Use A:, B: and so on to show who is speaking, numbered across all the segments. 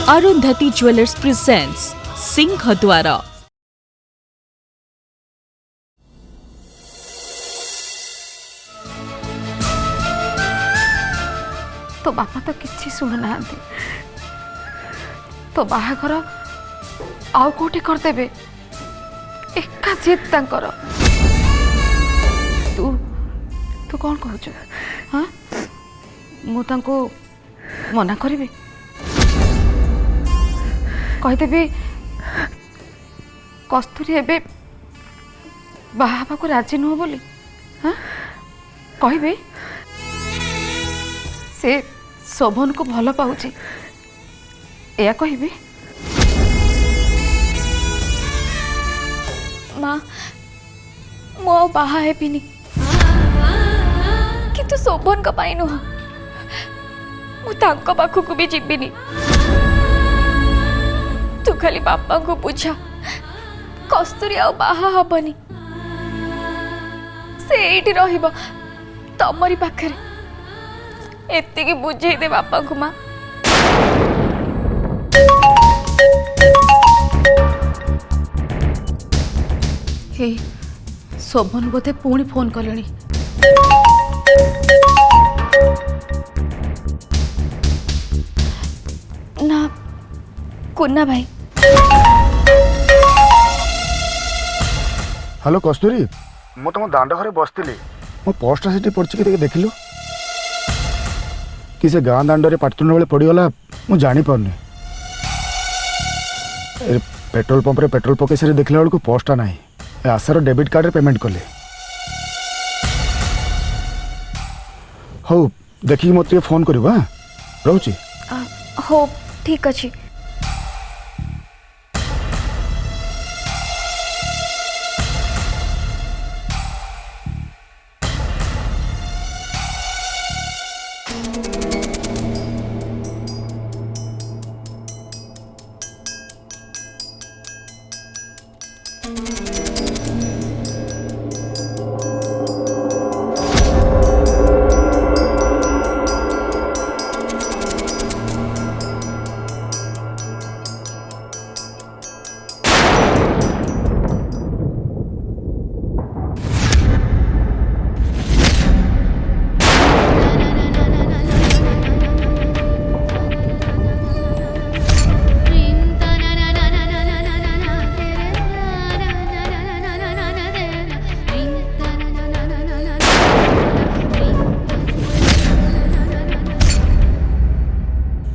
A: Arundhati jewellers presents सिंहद्वार।
B: तो बापा तो किसी शुणुना तो बाहाघर आउ कौटी करदेबे एका जिद तांकर। तू तू कौन कहु? हाँ मु तांको मना करी कहीदेवी कस्तूरी एबे बाहा को राजी नुह बोली। हाँ कही से शोभन को भल पाऊची या कही?
C: माँ मो बाहा हेबिनी किंतु शोभन का पाई नुह मु तांको पाखु भी जीविनी। तू खाली बापा को बुझा कस्तूरी आ बाहा हबनी से एठी रहिबो तमरी पाखरे एतिकी बुझे दे बापा को। माँ
B: हे शोभन बोधे पुणी फोन कले।
C: ना कुन्ना भाई।
D: हेलो कस्तूरी मु तुम दांड घरे बसती मो पोस्टा सीट पड़ी कि देखिलु कि से गाँ दांड में पाटतुंड बेले पड़गला मु जानी पारनी। पेट्रोल पंप रे पेट्रोल पकई सारी देखला बेलू पोस्टा ना आशार डेबिट कार्ड रे पेमेंट कले। हौ देखिए मत फोन कर रोची।
C: हो ठीक अच्छी।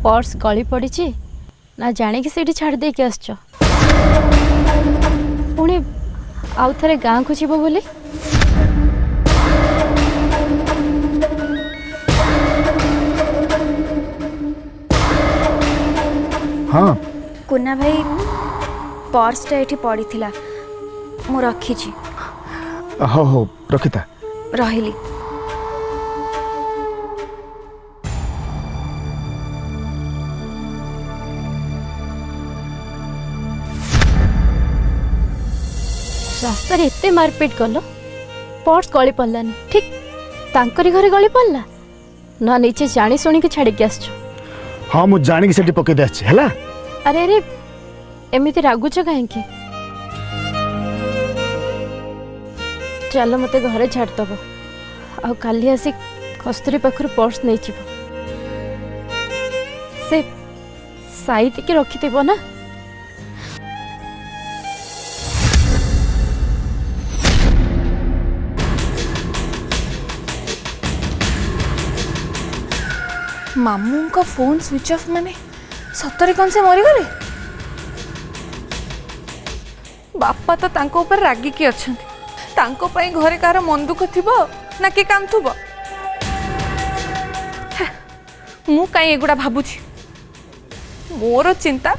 E: पर्स गली पड़ी ना जाने कि सीठी छाड़ दे के आसछ पुणी आउ थे गाँ को जीव बोली।
D: हाँ
C: कुन्ना भाई पर्सटा एठी पड़ी थिला मु रखी छी।
D: हो हो रखिता
C: रहिली।
E: रास्तार एते मारपीट कल पर्स गली पड़लानी ठीक तांकरी घरे गली पड़ला ना नीचे जानी शुणी छाड़ी के आसछ।
D: हाँ मु जानी कि सेठी पकई दे आछी हैला।
E: अरे अरे एमिति रागुच कहीं चल मते घरे छाड़दब आ काली आसी कस्तूरी पाखर पर्स नहीं से साइड के रखिथिब ना।
B: मामू का फोन स्विच ऑफ माने सतरे कौन से मरीगले? बापा तो तांको ऊपर रागी की अछंती तांको पई घरे कार मन दुख थिबो ना कि काम थुबो। मु काई एगुडा भाबुछि मोर चिंता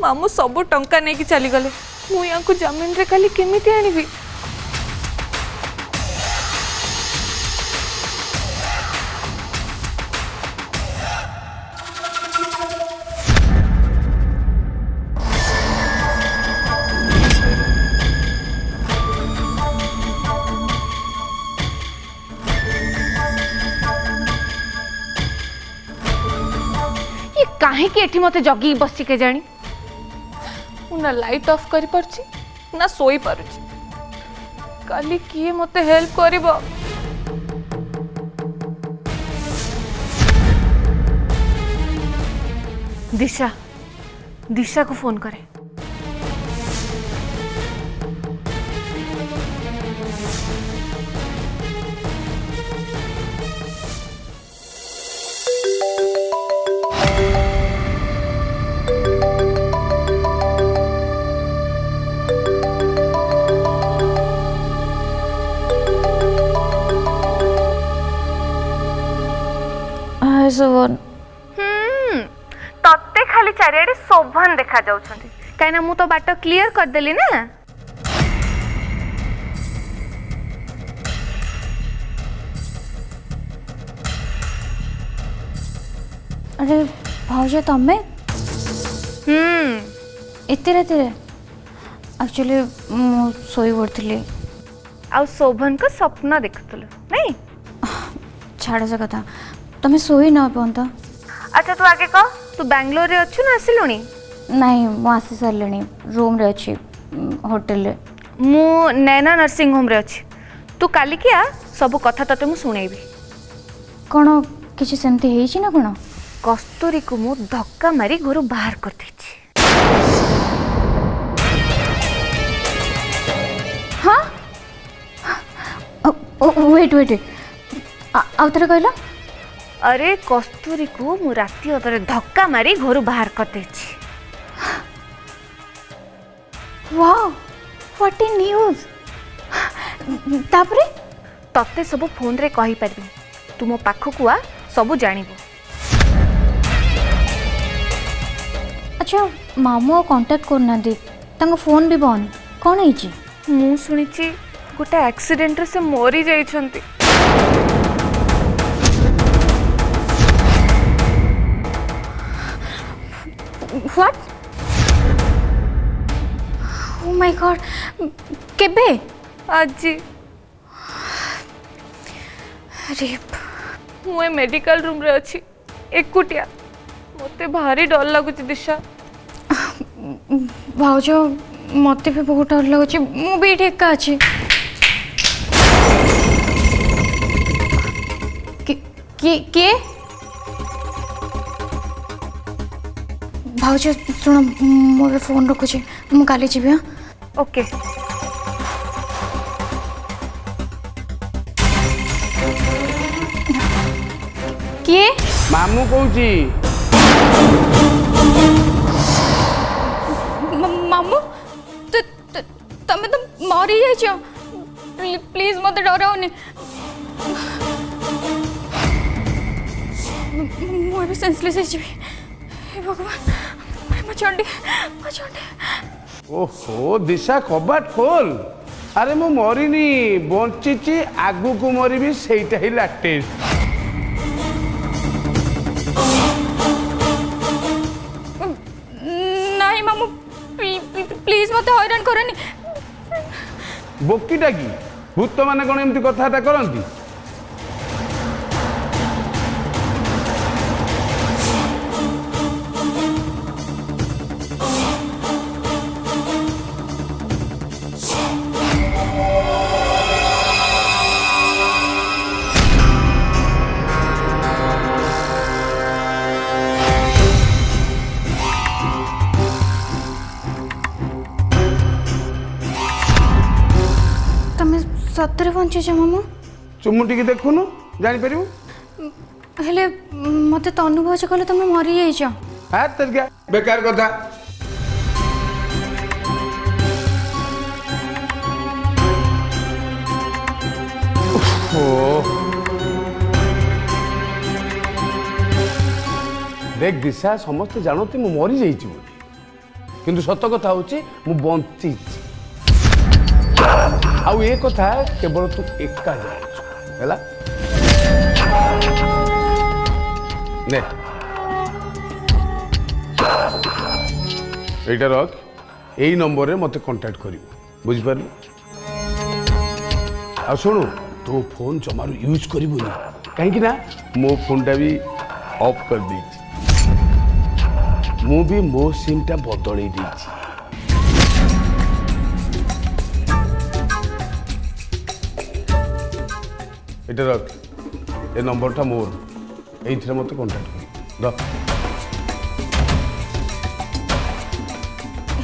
B: मामू सब टंका नै कि चली गले मु या को जमीन रे खाली केमिति आनिबी। कहीं एठी मते जगी बसी के जानी ना लाइट ऑफ करि परछि ना सोई पारुछि काली किए मते हेल्प करिवो दिशा दिशा को फोन करे
C: शोभन
B: तत्ते खाली चारिआडे शोभन देखा जाउछंती काइना मु तो बाट क्लियर कर देली ना
C: अरे भाउज तमें एते राति एक्चुअली मु सोई पड़ती
B: आ शोभन को स्वप्न देखुतलु नहीं
C: छाड़ से कथा तमें सोई न पौंत
B: अच्छा तू आगे कह तू बैंगलोर रे अच्छु ना आसिलुनी
C: नहीं मु आसी सारे रूम रे अच्छी होटल रे
B: मु नैना नर्सिंग होम रे अच्छी तू काली किया सब कथा तते मु सुनेबी
C: कौन किसी सेमती हेची ना कौन
B: कस्तूरी को मु धक्का मारी घर बाहर कर देछि
C: हाँ वेट वेट आउ थे कहला
B: अरे कस्तूरी को मु राती अदरे धक्का मारी घर बाहर कर देछि
C: वाओ व्हाट ए न्यूज़ तापरे
B: तते सब फोन रे कहि परबी तू मो पाखकु आ सब जानिबो
C: अच्छा मामू कांटेक्ट करना दी तंग फोन भी बंद कौन है
B: मु सुनिछि गोटे एक्सीडेंट रे से मरी जाइछंती
C: व्हाट ओ माय गॉड केबे
B: आज
C: अरे
B: मु मेडिकल रूम रे अछि एकुटिया मते भारी डर लागुछि दिशा
C: भाउज मते भी बहुत डर लगुछि मु भी एका अछि के भाउज सुन मोर फोन रखुछि मु काली जीबी हां
B: ओके
C: के
F: मामू कहूची
C: मामू तमे तो मरी जाइछ प्लीज मत डराओनी मु भी सेंसलेस है जीवी हे भगवान मचंडी
F: ओहो दिशा कबाट खोल अरे मु मरिनी बंचिची आगु को मरिबी सेटा ही लाटेस्ट
C: नहीं मामू प्लीज मत हैरान करनी
F: बोकीटा की भूत माने कौन एमती कथाटा करती
C: सତରେ ପହଞ୍ଚିଛ ମାମୁ
F: ଚୁମୁଟି କି ଦେଖୁନୁ ଜାଣିପାରିବୁ
C: ହେଲେ ମତେ ତ ଅନୁଭବ କଲେ ତମେ ମରି ଯାଇଛ
F: हाँ तेरे बेकार कथा देख दिशा समस्त जानते मु मरी जाइछि बोली किंतु सत कथा होछि मु बंची आउ ए कथा केवल तू एका जानिछु हैला ने एटा रख एई नंबर रे मते कांटेक्ट करिवो बुझ पारलु आ सुनु तो फोन जमारू यूज करिवोनी काहे कि ना मो फोन टा भी ऑफ कर दी ମୁଁ ବି ମୋ ସିମ୍ଟା ବଦଳେଇ ଦେଇଛି। এটা রখ এই নম্বরটা মোর এইଥିରେ ମୋତେ କଣ୍ଟାକ୍ଟ କର ରଖ।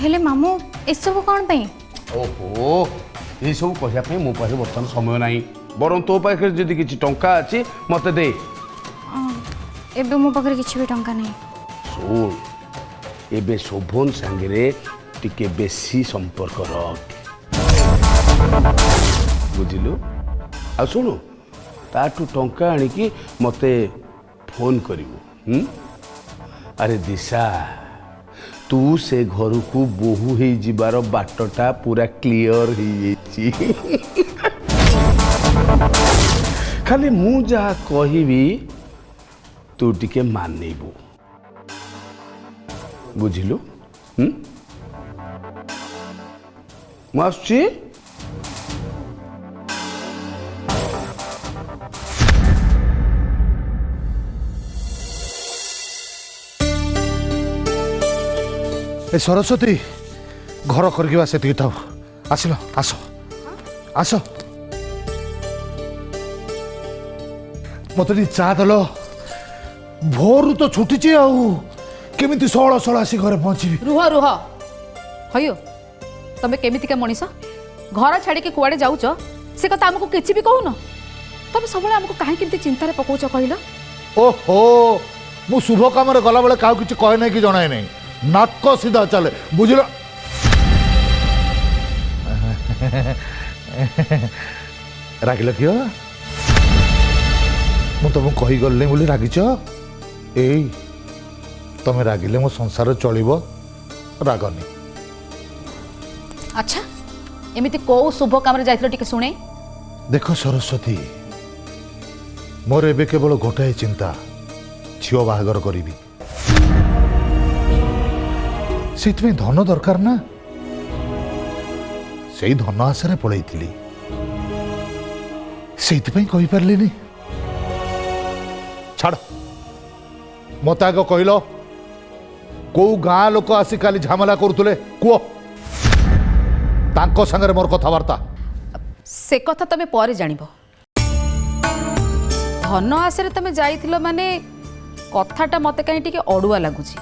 C: ହେଲେ ମାମୁଁ ଏସବୁ କ'ଣ ପାଇଁ?
F: ଓହୋ ଏସବୁ କହିବା ପାଇଁ ମୋ ପାଖରେ ବର୍ତ୍ତମାନ ସମୟ ନାହିଁ, ବରଂ ତୋ ପାଖରେ ଯଦି କିଛି ଟଙ୍କା ଅଛି ମୋତେ ଦେ।
C: ଏବେ ମୋ ପାଖରେ କିଛି ବି ଟଙ୍କା ନାହିଁ।
F: ଶୁଣ ଏବେ ଶୋଭନ ସାଙ୍ଗରେ ଟିକେ ବେଶୀ ସମ୍ପର୍କ ରଖ, ବୁଝିଲୁ? ଆଉ ଶୁଣୁ ତାଠୁ ଟଙ୍କା ଆଣିକି ମୋତେ ଫୋନ୍ କରିବୁ। ଆରେ ଦିଶା ତୁ ସେ ଘରକୁ ବୋହୂ ହେଇଯିବାର ବାଟଟା ପୁରା କ୍ଲିଅର ହେଇଯାଇଛି। ଖାଲି ମୁଁ ଯାହା କହିବି ତୁ ଟିକେ ମାନିବୁ, ବୁଝିଲୁ? ମୁଁ ଆସୁଛି।
G: ए सरस्वती घर करके से थाओ आसिल आस आस मत चा दल भोर तो छुटी केमी षोल षोल आसी घरे पहुँची।
H: रुह रुह हयो तमे केमितिका मनीष घर छाड़ी के कुआडे जाऊच से कथा हमको किछि भी कहून तमे सबले हमको काहे किंती चिंता रे पकोच कहलो।
G: ओहो मु शुभ काम रे गला बेले काउ किछि कहे नै कि जणाय नै नाक सीधा चले बुझल। रागिल कियो मु तुमको कही गल बोली रागिच ए तमे रागिले मो संसार चलिबो रागनी।
H: अच्छा एमिति को शुभ काम रे जाइतलो टिके सुने।
G: देखो सरस्वती मोर एबे केवल गोटाए चिंता झियो बाहागर करिबी से धन दरकार ना से धन आशा पलई से कही पारे छाड़ मत आग कहल कौ गाँ लोक आसी काली झमेला करुले कह तांको संगे मोर कथबार्ता
H: से कथा तमे परे जानिबो। धन आशा तमे जाइथिलो माने कथाटा मते कहीं टिके अड़ुआ लगुची।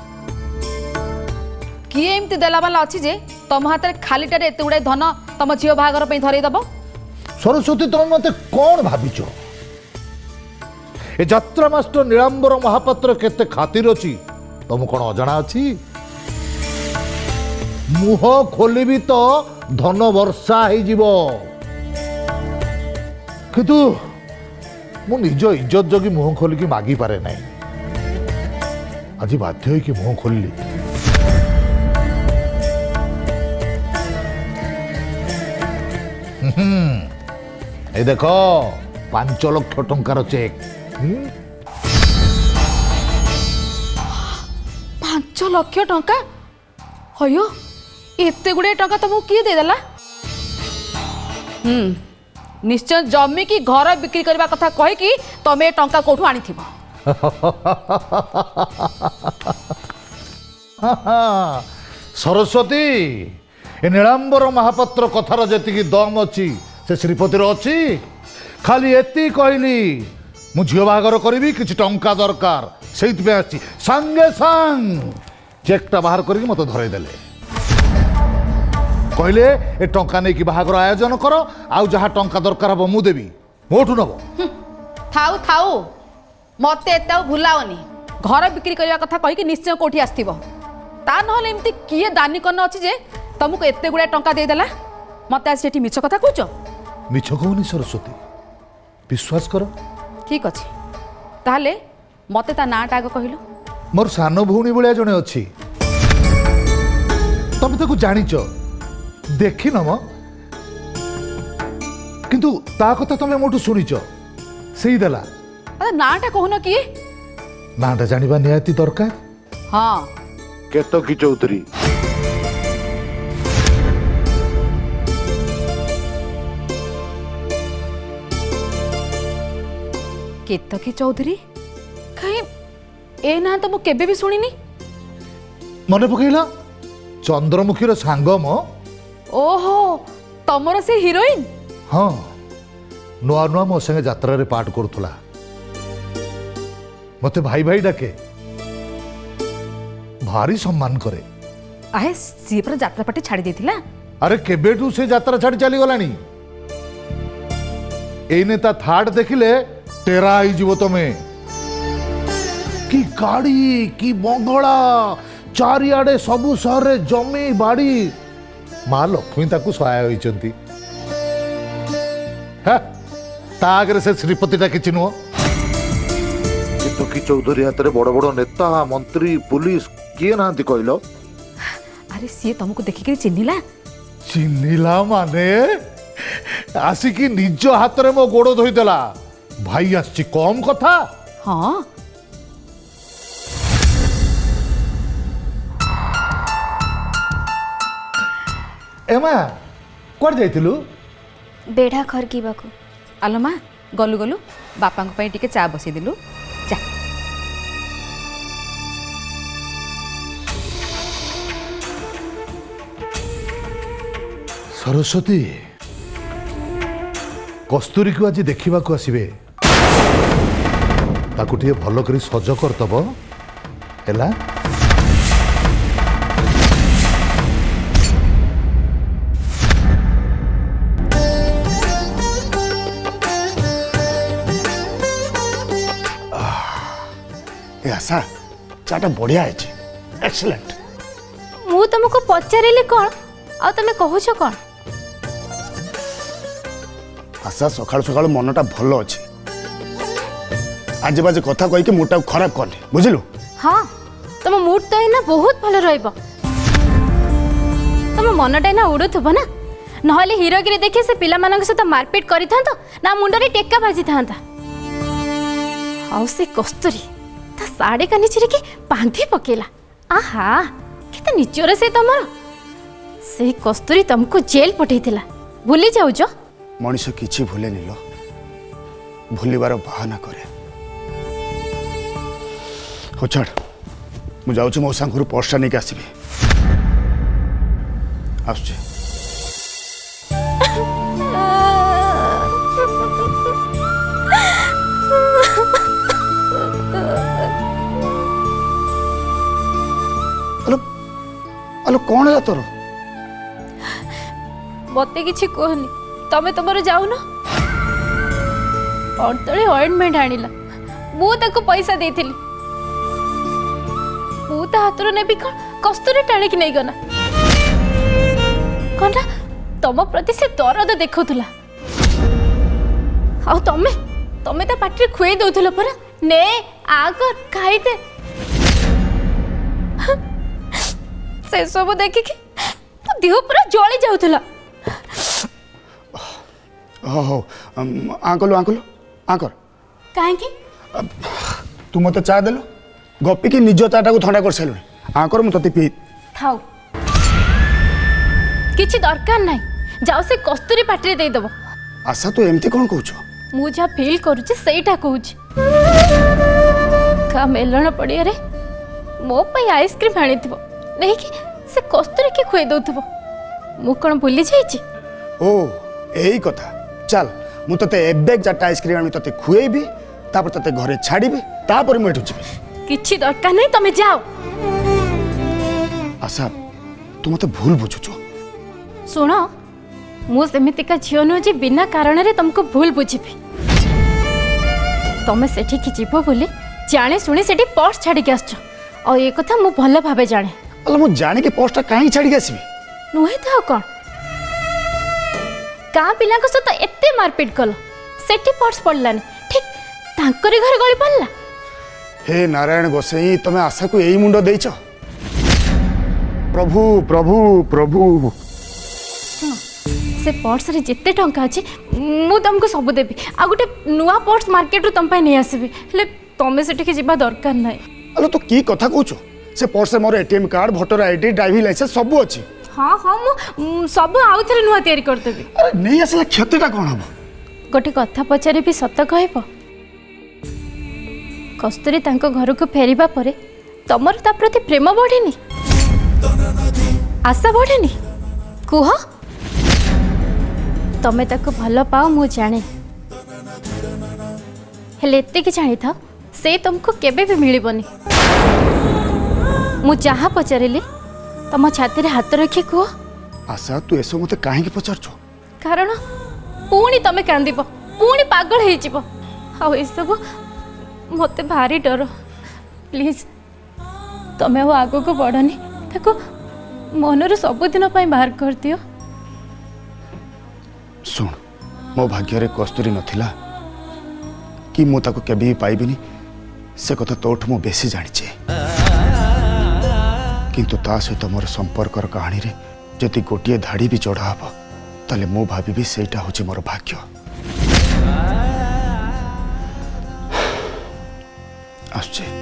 H: किए एमती देला वाला अच्छी जे तुम हाथ में खालीटार एत गुड़ाई धन तुम झील बाहागर धरई दब।
G: सरस्वती तुम मत कौन भाविच ए यात्रा मास्टर नीलांबर महापात्र केते खातिर अच्छी तुम कौन अजाणा अच्छी। मुह खोलिबी तो धन वर्षा हो किंतु मु निज इज्जत जगी मुह खोलिकी मागी पारे नहीं आज बाध्य होइकी मुह खोलली। ए देखो 5 लाख टंकार चेक।
H: 5 लाख टंका हयो एते गुड़े टंका तुमको किए देदेला। निश्चय जमी की घर बिक्री करने कथा कही कि तमे टंका कोठू आनी थिबो।
G: सरस्वती ए नीलांबर महापात्र कथार जी दम अच्छी से श्रीपतिर अच्छी खाली एति कहली मु झील बाहागर करी कि टंका दरकार से सांगे सांग चेकटा बाहर कर मत धरईदेले कहले ए टंका नहीं कि बाहागर आयोजन कर आउ जहाँ टंका दरकार हम मु देवी मोठू नब।
H: थाउ थाउ मते एत भूलाओनी घर बिक्री करने कथा कही निश्चय कोठी आसथिबो ता नहले एमती किए दानी करन अछि जे तुमको एते गुडा टंका दे देला मते आज सेठी मिछ कथा कहूच।
G: मिछ कहूनी सरस्वती विश्वास कर।
H: ठीक अच्छे ताहले मते ता नाटा आग कहलो।
G: मोर सान भौणी भाया जड़े अच्छी तुम ताको जानिच देखी न किंतु ता कथा तुम मोटू शुणिच से ही देला।
H: नाटा कहून किए
G: नाटा जानिबा निहाती दरकार।
H: हाँ
G: केतकी चौधरी।
H: केतकी चौधरी कहीं ए ना तो मु केबे भी सुनिनी।
G: ମନେ ପକେଇଲା ଚନ୍ଦ୍ରମୁଖୀର ସାଙ୍ଗ ମ।
H: ଓହୋ ତମର ସେ ହିରୋଇନ।
G: ହଁ ନୂଆ ନୂଆ ମୋ ସାଙ୍ଗେ ଯାତ୍ରାରେ ପାଠ କରୁଥିଲା। ମତେ ଭାଇ ଭାଇ ଡାକେ, ଭାରି ସମ୍ମାନ କରେ।
H: ଆଏ ସିଏ ପୁରା ଯାତ୍ରା ପାଟି ଛାଡ଼ି ଦେଇଥିଲା।
G: ଆରେ କେବେଠୁ ସେ ଯାତ୍ରା ଛାଡ଼ି ଚାଲିଗଲାଣି। ଏଇନେ ତା ଥାର୍ଡ ଦେଖିଲେ ଟେରା ହେଇଯିବ ତମେ। କି ଗାଡ଼ି କି ବଙ୍ଗଳା, ଚାରିଆଡ଼େ ସବୁ ସହରରେ ଜମି ବାଡ଼ି। ମା ଲକ୍ଷ୍ମୀ ତାକୁ ସହାୟ ହୋଇଛନ୍ତି। ତା ଆଗରେ ସେ ଶ୍ରୀପତିଟା କିଛି ନୁହଁ। କି ଚୌଧୁରୀ ହାତରେ ବଡ଼ ବଡ଼ ନେତା ମନ୍ତ୍ରୀ ପୁଲିସ କିଏ ନାହାନ୍ତି କହିଲ?
H: ଆରେ ସିଏ ତମକୁ ଦେଖିକିରି ଚିହ୍ନିଲା।
G: ଚିହ୍ନିଲା ମାନେ ଆସିକି ନିଜ ହାତରେ ମୋ ଗୋଡ଼ ଧୋଇଦେଲା। ଭାଇ ଆସିଛି କମ କଥା।
H: ହଁ
G: ଏମା କୁଆଡ଼େ ଯାଇଥିଲୁ?
C: ବେଢ଼ା ଖରକିବାକୁ।
H: ଆଲୋ ମା ଗଲୁ ଗଲୁ ବାପାଙ୍କ ପାଇଁ ଟିକେ ଚା ବସେଇଦେଲୁ। ଚା
G: ସରସ୍ୱତୀ କସ୍ତୁରୀକୁ ଆଜି ଦେଖିବାକୁ ଆସିବେ। ତାକୁ ଟିକେ ଭଲ କରି ସଜ କରିଦବ ହେଲା।
D: ଏ ଆଶା ଚାଟା ବଢ଼ିଆ ହେଇଛି, ଏକ୍ସଲେଣ୍ଟ।
E: ମୁଁ ତମକୁ ପଚାରିଲି କ'ଣ ଆଉ ତମେ କହୁଛ କ'ଣ?
D: ଆଶା ସକାଳୁ ସକାଳୁ ମନଟା ଭଲ ଅଛି। ଆଜି ବାଜେ କଥା କହିକି ମୁଡ଼ଟାକୁ ଖରାପ କରନି, ବୁଝିଲୁ?
E: ହଁ ତମ ମୁଡ୍ ତ ଏଇନା ବହୁତ ଭଲ ରହିବ। ତମ ମନଟା ଏଇନା ଉଡୁଥିବ ନା, ନହେଲେ ହିରୋଗିରି ଦେଖି ସେ ପିଲାମାନଙ୍କ ସହିତ ମାରପିଟ କରିଥାନ୍ତ ନା ମୁଣ୍ଡରେ ଟେକା ବାଜିଥାନ୍ତା। ଆଉ ସେ କସ୍ତୁରୀ ତା ଶାଢ଼ୀ କାନି ଚିରିକି ବାନ୍ଧି ପକେଇଲା। ଆହା କେତେ ନିଜର ସେ ତମର। ସେଇ କସ୍ତୁରୀ ତମକୁ ଜେଲ୍ ପଠେଇଥିଲା, ଭୁଲି ଯାଉଛ?
D: ମଣିଷ କିଛି ଭୁଲେନି ଲୋ, ଭୁଲିବାର ବାହାନା କରେ। ହଉ ଛାଡ଼, ମୁଁ ଯାଉଛି ମୋ ସାଙ୍ଗରୁ ପର୍ସଟା ନେଇକି ଆସିବି। ଆସୁଛି। ଆଲୋ ଆଲୋ କ'ଣ ହେଲା ତୋର?
E: ମତେ କିଛି କୁହନି, ତମେ ତମର ଯାଉନ। ଅର୍ତ୍ତଳେ ଅଏଣ୍ଟମେଣ୍ଟ ଆଣିଲା, ମୁଁ ତାକୁ ପଇସା ଦେଇଥିଲି। ମୁଁ ତା ହାତରୁ ନେବି କ'ଣ, କସ୍ତୁରୀ ଟାଣିକି ନେଇଗଲା। କ'ଣ ନା ତମ ପ୍ରତି ସେ ଦରଦ ଦେଖାଉଥିଲା। ଆଉ ତମେ ତମେ ତା ପାଟିରେ ଖୁଏଇ ଦଉଥିଲ ପରା, ନେ ଆଗ ଖାଇଦେ। ସେ ସବୁ ଦେଖିକି ମୋ ଦେହ ପୁରା ଜଳି ଯାଉଥିଲା।
D: ହଉ ହଉ ଆଙ୍କଲୁ ଆଙ୍କଲୁ ଆଙ୍କର
E: କାହିଁକି?
D: ତୁ ମୋତେ ଚା ଦେଲୁ, ଗପିକି ନିଜ ଚାଟାକୁ ଥଣ୍ଡା କରିସାରିଲୁଣି। ଆଙ୍କର ମୁଁ ତତେ ପିଇ।
E: ଥାଉ, କିଛି ଦରକାର ନାହିଁ। ଯାଉ ସେ କସ୍ତୁରୀ ପାଟିରେ ଦେଇଦବ।
D: ଆଶା ତୁ ଏମିତି କ'ଣ କହୁଛୁ?
E: ମୁଁ ଯାହା ଫିଲ୍ କରୁଛି ସେଇଟା କହୁଛି। କା ମେଲଣ ପଡ଼ିଆରେ ମୋ ପାଇଁ ଆଇସ୍କ୍ରିମ୍ ଆଣିଥିବ, ନେଇକି ସେ କସ୍ତୁରୀକି ଖୁଏଇ ଦଉଥିବ। ମୁଁ କ'ଣ ଭୁଲି ଯାଇଛି?
D: ଓ ଏଇ କଥା। ଚାଲ ମୁଁ ତତେ ଏବେ 4ଟା ଆଇସ୍କ୍ରିମ୍ ଆଣି ତତେ ଖୁଏଇବି, ତାପରେ ତତେ ଘରେ ଛାଡ଼ିବି, ତାପରେ ମୁଁ ଏଠୁ ଯିବି।
E: କିଛି ଦରକାର ନାହିଁ, ତମେ ଯାଅ।
D: ଆଶା ତୁ ମୋତେ ଭୁଲ ବୁଝୁଛୁ।
E: ଶୁଣ, ମୁଁ ସେମିତିକା ଝିଅ ନୁହଁ ଯେ ବିନା କାରଣରେ ତମକୁ ଭୁଲ ବୁଝିବି। ତମେ ସେଠିକି ଯିବ ବୋଲି ଜାଣି ଶୁଣି ସେଠି ପର୍ସ ଛାଡ଼ିକି ଆସିଛ, ଆଉ ଏ କଥା ମୁଁ ଭଲ ଭାବେ ଜାଣେ।
D: ଆଲୋ ମୁଁ ଜାଣିକି ପର୍ସଟା କାହିଁକି ଛାଡ଼ିକି ଆସିବି?
E: ନୁହେଁ ତ ଆଉ କ'ଣ? ଗାଁ ପିଲାଙ୍କ ସହିତ ଏତେ ମାରପିଟ କଲ, ସେଠି ପର୍ସ ପଡ଼ିଲାନି, ଠିକ୍ ତାଙ୍କରି ଘରେ ଗଳି ପଡ଼ିଲା।
D: ହେ ନାରାୟଣ ଗୋସାଇଁ, ତମେ ଆଶାକୁ ଏଇ ମୁଣ୍ଡ ଦେଇଛ? ପ୍ରଭୁ ପ୍ରଭୁ ପ୍ରଭୁ।
E: ସେ ପର୍ସରେ ଯେତେ ଟଙ୍କା ଅଛି ମୁଁ ତମକୁ ସବୁ ଦେବି। ଆଉ ଗୋଟେ ନୂଆ ପର୍ସ ମାର୍କେଟରୁ ତମ ପାଇଁ ନେଇ ଆସିବି, ହେଲେ ତମେ ସେଠିକି ଯିବା ଦରକାର ନାହିଁ।
D: ଆଲୋ ତୁ କି କଥା କହୁଛୁ? ସେ ପର୍ସରେ ମୋର ATM card, voter ID, driving licence ସବୁ ଅଛି।
E: ହଁ ହଁ, ମୁଁ ସବୁ ଆଉଥରେ ନୂଆ ତିଆରି କରିଦେବି।
D: ଆରେ ନେଇ ଆସିଲା କ୍ଷତିଟା କ'ଣ ହବ?
E: ଗୋଟେ କଥା ପଚାରିବି, ସତ କହିବ? କସ୍ତୁରୀ ତାଙ୍କ ଘରକୁ ଫେରିବା ପରେ ତମର ତା ପ୍ରତି ପ୍ରେମ ବଢ଼ିନି? आशा बढ़ेनी कुह तमे ताको भल पाओ मु जाने हेले एते कि जानी था से तुमको केबे भी मिलबनी मु जहाँ पचारिली तम छाती रे हाथ रखी कुह
D: आशा तू एसो मते काहेकि पचारछु
E: कारण पुणी तमे कांदिब पुणी पागल हो जीव आ सब मते भारी डर प्लीज तमे वो आगो को बढ़नी ताको मनर सबुदिन बाहर कर दियो
D: सुन मो भाग्य रे कस्तूरी नथिला कि मु ताको केबे पाइबिनी से कथा तोठ मु बेसी जानिचे किंतु ता सहित मोर संपर्कर कहानी रे जदि गोटे धाड़ी भी चढ़ा हब ताले मु भाबी सेटा होची मोर भाग्य आछे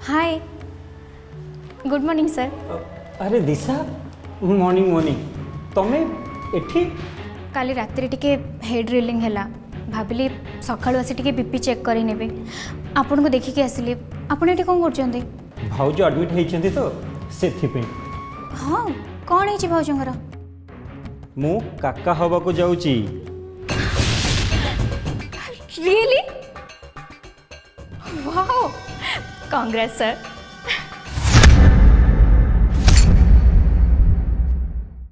E: हाय गुड मॉर्निंग सर
I: अरे दिशा मॉर्निंग मॉर्निंग तमे एठी
E: काली रात्रि टिके हेड ड्रिलिंग हैला भाबिली सकाळु आसी टिके बीपी चेक करी नेबे आपन को देखि के आसिले आपन एठी कोन करचंदी
I: भाउज एडमिट हेइचंती तो सेथि पे
E: हां कोन हेची भाउजंगर
I: मु काका हवा को जाउची
E: रियली वाओ कांग्रेस सर